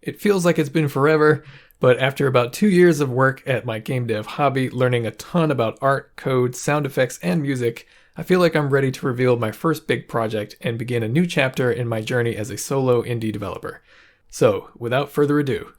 It feels like it's been forever, but after about 2 years of work at my game dev hobby, learning a ton about art, code, sound effects, and music, I feel like I'm ready to reveal my first big project and begin a new chapter in my journey as a solo indie developer. So, without further ado,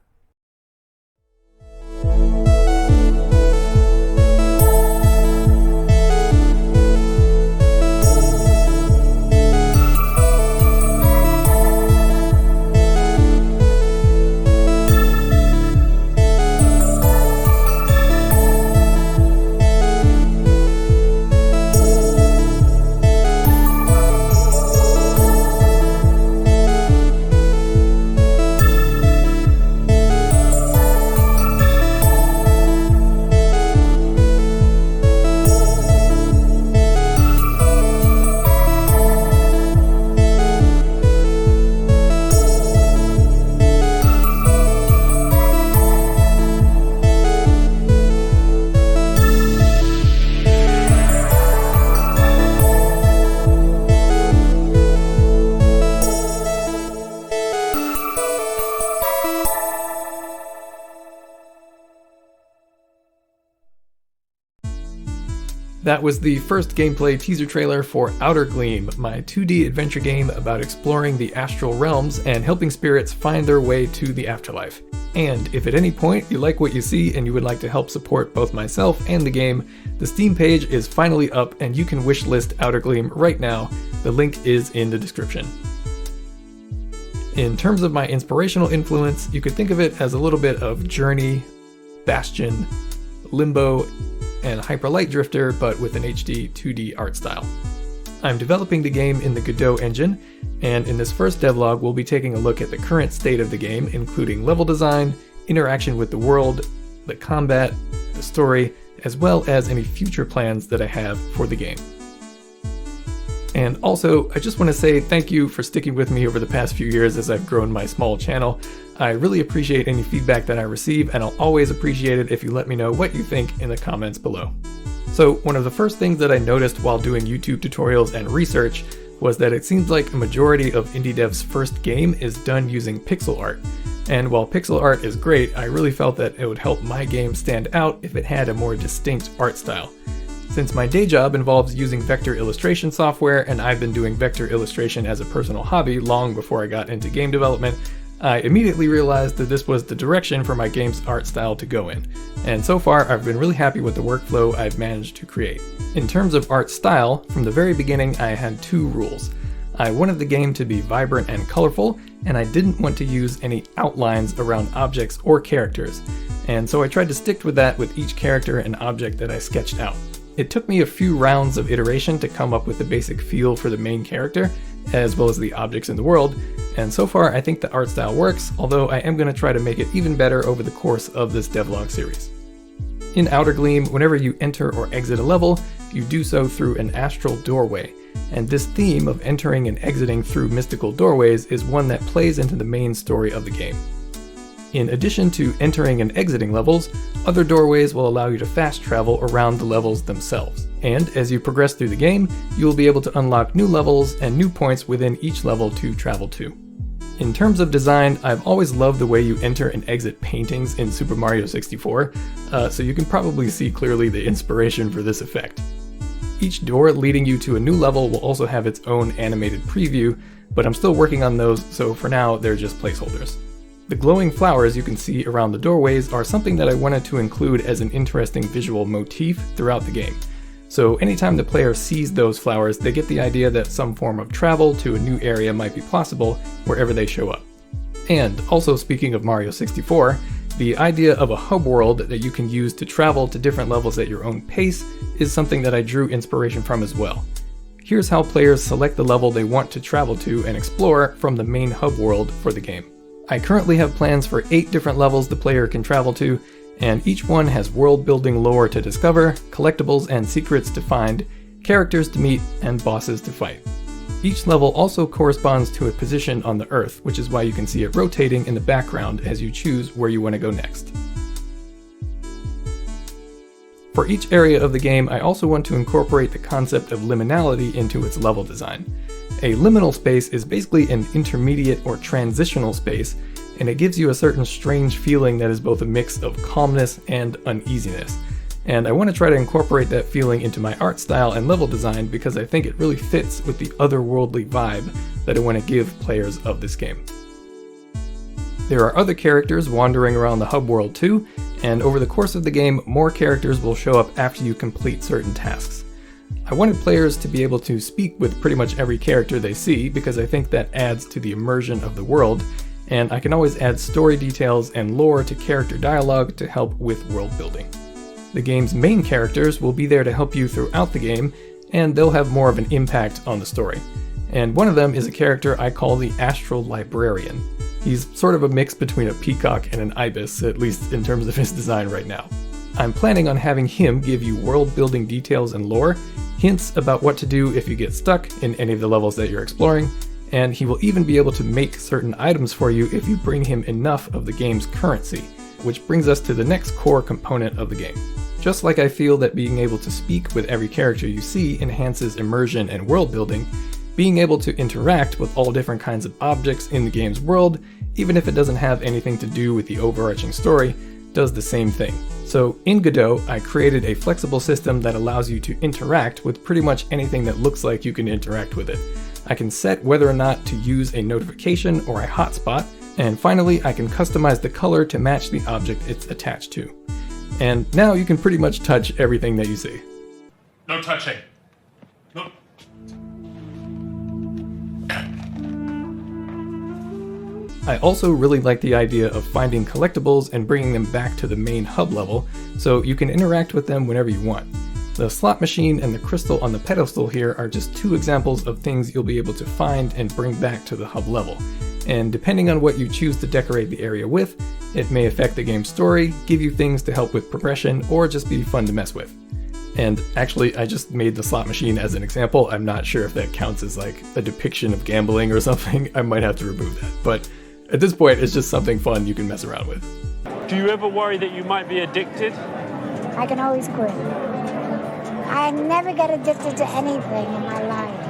that was the first gameplay teaser trailer for Outergleam, my 2D adventure game about exploring the astral realms and helping spirits find their way to the afterlife. And if at any point you like what you see and you would like to help support both myself and the game, the Steam page is finally up and you can wishlist Outergleam right now. The link is in the description. In terms of my inspirational influence, you could think of it as a little bit of Journey, Bastion, Limbo, and Hyper Light Drifter, but with an HD 2D art style. I'm developing the game in the Godot engine, and in this first devlog we'll be taking a look at the current state of the game, including level design, interaction with the world, the combat, the story, as well as any future plans that I have for the game. And also, I just want to say thank you for sticking with me over the past few years as I've grown my small channel. I really appreciate any feedback that I receive, and I'll always appreciate it if you let me know what you think in the comments below. So, one of the first things that I noticed while doing YouTube tutorials and research was that it seems like a majority of indie devs' first game is done using pixel art. And while pixel art is great, I really felt that it would help my game stand out if it had a more distinct art style. Since my day job involves using vector illustration software, and I've been doing vector illustration as a personal hobby long before I got into game development, I immediately realized that this was the direction for my game's art style to go in. And so far, I've been really happy with the workflow I've managed to create. In terms of art style, from the very beginning I had two rules. I wanted the game to be vibrant and colorful, and I didn't want to use any outlines around objects or characters. And so I tried to stick with that with each character and object that I sketched out. It took me a few rounds of iteration to come up with the basic feel for the main character, as well as the objects in the world, and so far I think the art style works, although I am going to try to make it even better over the course of this devlog series. In Outergleam, whenever you enter or exit a level, you do so through an astral doorway, and this theme of entering and exiting through mystical doorways is one that plays into the main story of the game. In addition to entering and exiting levels, other doorways will allow you to fast travel around the levels themselves. And as you progress through the game, you will be able to unlock new levels and new points within each level to travel to. In terms of design, I've always loved the way you enter and exit paintings in Super Mario 64, so you can probably see clearly the inspiration for this effect. Each door leading you to a new level will also have its own animated preview, but I'm still working on those, so for now they're just placeholders. The glowing flowers you can see around the doorways are something that I wanted to include as an interesting visual motif throughout the game. So anytime the player sees those flowers, they get the idea that some form of travel to a new area might be possible wherever they show up. And also, speaking of Mario 64, the idea of a hub world that you can use to travel to different levels at your own pace is something that I drew inspiration from as well. Here's how players select the level they want to travel to and explore from the main hub world for the game. I currently have plans for 8 different levels the player can travel to, and each one has world-building lore to discover, collectibles and secrets to find, characters to meet, and bosses to fight. Each level also corresponds to a position on the Earth, which is why you can see it rotating in the background as you choose where you want to go next. For each area of the game, I also want to incorporate the concept of liminality into its level design. A liminal space is basically an intermediate or transitional space, and it gives you a certain strange feeling that is both a mix of calmness and uneasiness. And I want to try to incorporate that feeling into my art style and level design because I think it really fits with the otherworldly vibe that I want to give players of this game. There are other characters wandering around the hub world too, and over the course of the game, more characters will show up after you complete certain tasks. I wanted players to be able to speak with pretty much every character they see because I think that adds to the immersion of the world, and I can always add story details and lore to character dialogue to help with world building. The game's main characters will be there to help you throughout the game, and they'll have more of an impact on the story. And one of them is a character I call the Astral Librarian. He's sort of a mix between a peacock and an ibis, at least in terms of his design right now. I'm planning on having him give you world building details and lore, hints about what to do if you get stuck in any of the levels that you're exploring, and he will even be able to make certain items for you if you bring him enough of the game's currency, which brings us to the next core component of the game. Just like I feel that being able to speak with every character you see enhances immersion and world building, being able to interact with all different kinds of objects in the game's world, even if it doesn't have anything to do with the overarching story, does the same thing. So in Godot, I created a flexible system that allows you to interact with pretty much anything that looks like you can interact with it. I can set whether or not to use a notification or a hotspot, and finally I can customize the color to match the object it's attached to. And now you can pretty much touch everything that you see. No touching. No. I also really like the idea of finding collectibles and bringing them back to the main hub level, so you can interact with them whenever you want. The slot machine and the crystal on the pedestal here are just two examples of things you'll be able to find and bring back to the hub level. And depending on what you choose to decorate the area with, it may affect the game's story, give you things to help with progression, or just be fun to mess with. And actually, I just made the slot machine as an example. I'm not sure if that counts as like a depiction of gambling or something. I might have to remove that. But at this point, it's just something fun you can mess around with. Do you ever worry that you might be addicted? I can always quit. I never get addicted to anything in my life.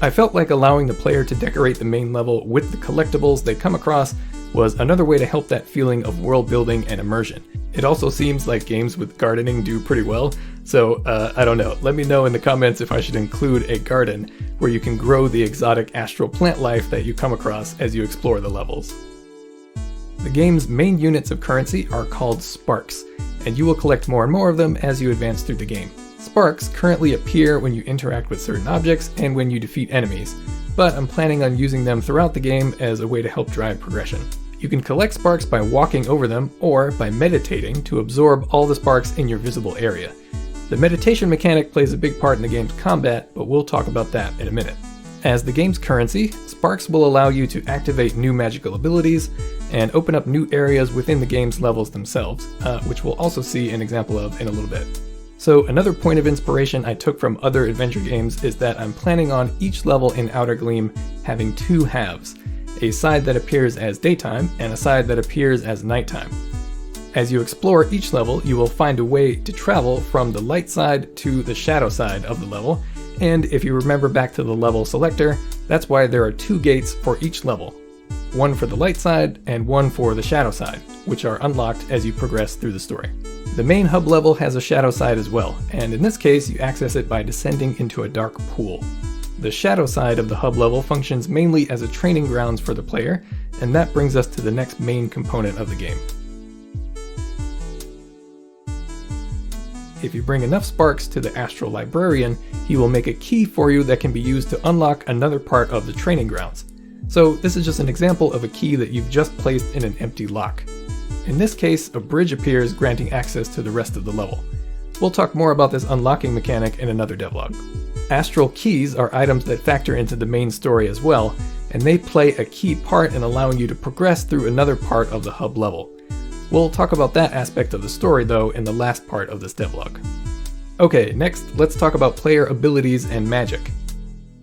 I felt like allowing the player to decorate the main level with the collectibles they come across was another way to help that feeling of world building and immersion. It also seems like games with gardening do pretty well, so I don't know. Let me know in the comments if I should include a garden where you can grow the exotic astral plant life that you come across as you explore the levels. The game's main units of currency are called sparks, and you will collect more and more of them as you advance through the game. Sparks currently appear when you interact with certain objects and when you defeat enemies, but I'm planning on using them throughout the game as a way to help drive progression. You can collect sparks by walking over them or by meditating to absorb all the sparks in your visible area. The meditation mechanic plays a big part in the game's combat, but we'll talk about that in a minute. As the game's currency, sparks will allow you to activate new magical abilities and open up new areas within the game's levels themselves, which we'll also see an example of in a little bit. So another point of inspiration I took from other adventure games is that I'm planning on each level in Outergleam having two halves, a side that appears as daytime and a side that appears as nighttime. As you explore each level, you will find a way to travel from the light side to the shadow side of the level, and if you remember back to the level selector, that's why there are two gates for each level. One for the light side and one for the shadow side, which are unlocked as you progress through the story. The main hub level has a shadow side as well, and in this case you access it by descending into a dark pool. The shadow side of the hub level functions mainly as a training grounds for the player, and that brings us to the next main component of the game. If you bring enough sparks to the Astral Librarian, he will make a key for you that can be used to unlock another part of the training grounds. So this is just an example of a key that you've just placed in an empty lock. In this case, a bridge appears granting access to the rest of the level. We'll talk more about this unlocking mechanic in another devlog. Astral keys are items that factor into the main story as well, and they play a key part in allowing you to progress through another part of the hub level. We'll talk about that aspect of the story though in the last part of this devlog. Okay, next let's talk about player abilities and magic.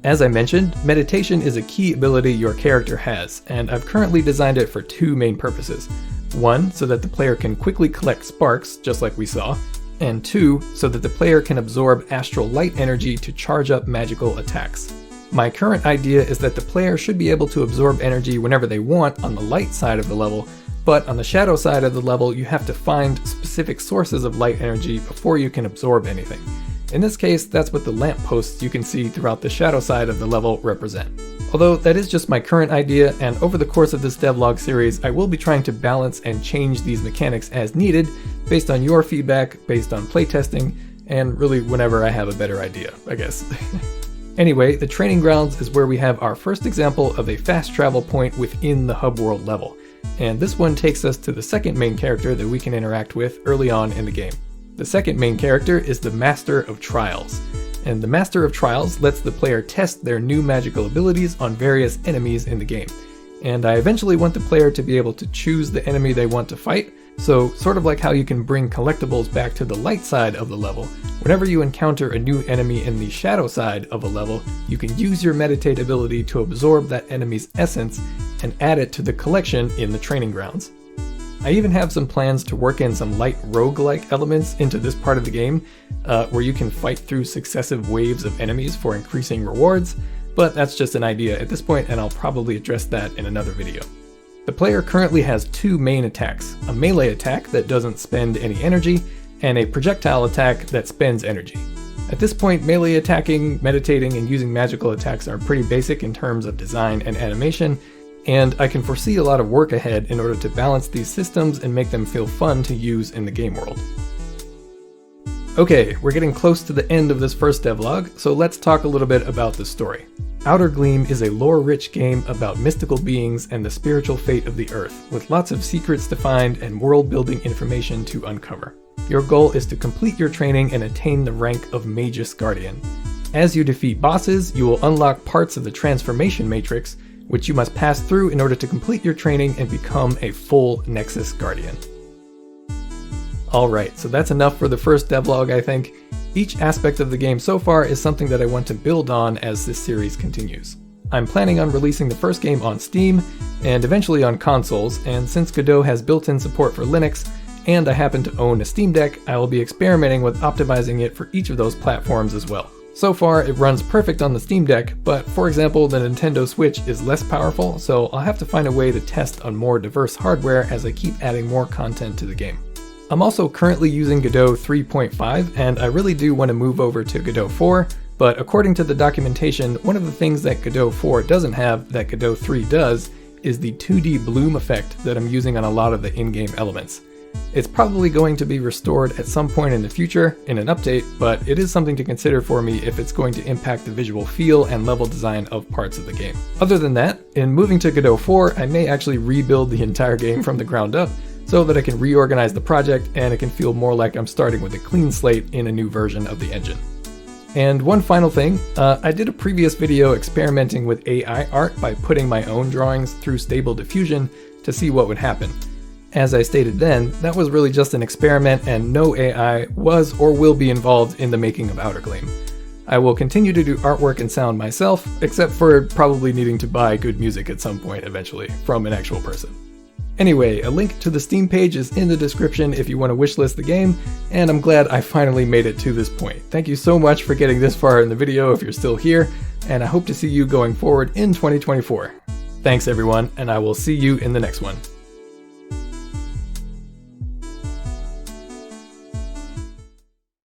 As I mentioned, meditation is a key ability your character has, and I've currently designed it for two main purposes. One, so that the player can quickly collect sparks, just like we saw, and two, so that the player can absorb astral light energy to charge up magical attacks. My current idea is that the player should be able to absorb energy whenever they want on the light side of the level, but on the shadow side of the level you have to find specific sources of light energy before you can absorb anything. In this case, that's what the lampposts you can see throughout the shadow side of the level represent. Although that is just my current idea, and over the course of this devlog series I will be trying to balance and change these mechanics as needed, based on your feedback, based on playtesting, and really whenever I have a better idea, I guess. Anyway, the training grounds is where we have our first example of a fast travel point within the hub world level, and this one takes us to the second main character that we can interact with early on in the game. The second main character is the Master of Trials, and the Master of Trials lets the player test their new magical abilities on various enemies in the game. And I eventually want the player to be able to choose the enemy they want to fight, so sort of like how you can bring collectibles back to the light side of the level, whenever you encounter a new enemy in the shadow side of a level, you can use your meditate ability to absorb that enemy's essence and add it to the collection in the training grounds. I even have some plans to work in some light roguelike elements into this part of the game, where you can fight through successive waves of enemies for increasing rewards, but that's just an idea at this point and I'll probably address that in another video. The player currently has two main attacks, a melee attack that doesn't spend any energy, and a projectile attack that spends energy. At this point, melee attacking, meditating, and using magical attacks are pretty basic in terms of design and animation, and I can foresee a lot of work ahead in order to balance these systems and make them feel fun to use in the game world. Okay, we're getting close to the end of this first devlog, so let's talk a little bit about the story. Outergleam is a lore-rich game about mystical beings and the spiritual fate of the Earth, with lots of secrets to find and world-building information to uncover. Your goal is to complete your training and attain the rank of Magus Guardian. As you defeat bosses, you will unlock parts of the transformation matrix, which you must pass through in order to complete your training and become a full Nexus Guardian. Alright, so that's enough for the first devlog, I think. Each aspect of the game so far is something that I want to build on as this series continues. I'm planning on releasing the first game on Steam, and eventually on consoles, and since Godot has built-in support for Linux, and I happen to own a Steam Deck, I will be experimenting with optimizing it for each of those platforms as well. So far, it runs perfect on the Steam Deck, but for example, the Nintendo Switch is less powerful, so I'll have to find a way to test on more diverse hardware as I keep adding more content to the game. I'm also currently using Godot 3.5, and I really do want to move over to Godot 4, but according to the documentation, one of the things that Godot 4 doesn't have that Godot 3 does is the 2D bloom effect that I'm using on a lot of the in-game elements. It's probably going to be restored at some point in the future in an update, but it is something to consider for me if it's going to impact the visual feel and level design of parts of the game. Other than that, in moving to Godot 4, I may actually rebuild the entire game from the ground up so that I can reorganize the project and it can feel more like I'm starting with a clean slate in a new version of the engine. And one final thing, I did a previous video experimenting with AI art by putting my own drawings through Stable Diffusion to see what would happen. As I stated then, that was really just an experiment and no AI was or will be involved in the making of Outergleam. I will continue to do artwork and sound myself, except for probably needing to buy good music at some point eventually, from an actual person. Anyway, a link to the Steam page is in the description if you want to wishlist the game, and I'm glad I finally made it to this point. Thank you so much for getting this far in the video if you're still here, and I hope to see you going forward in 2024. Thanks everyone, and I will see you in the next one.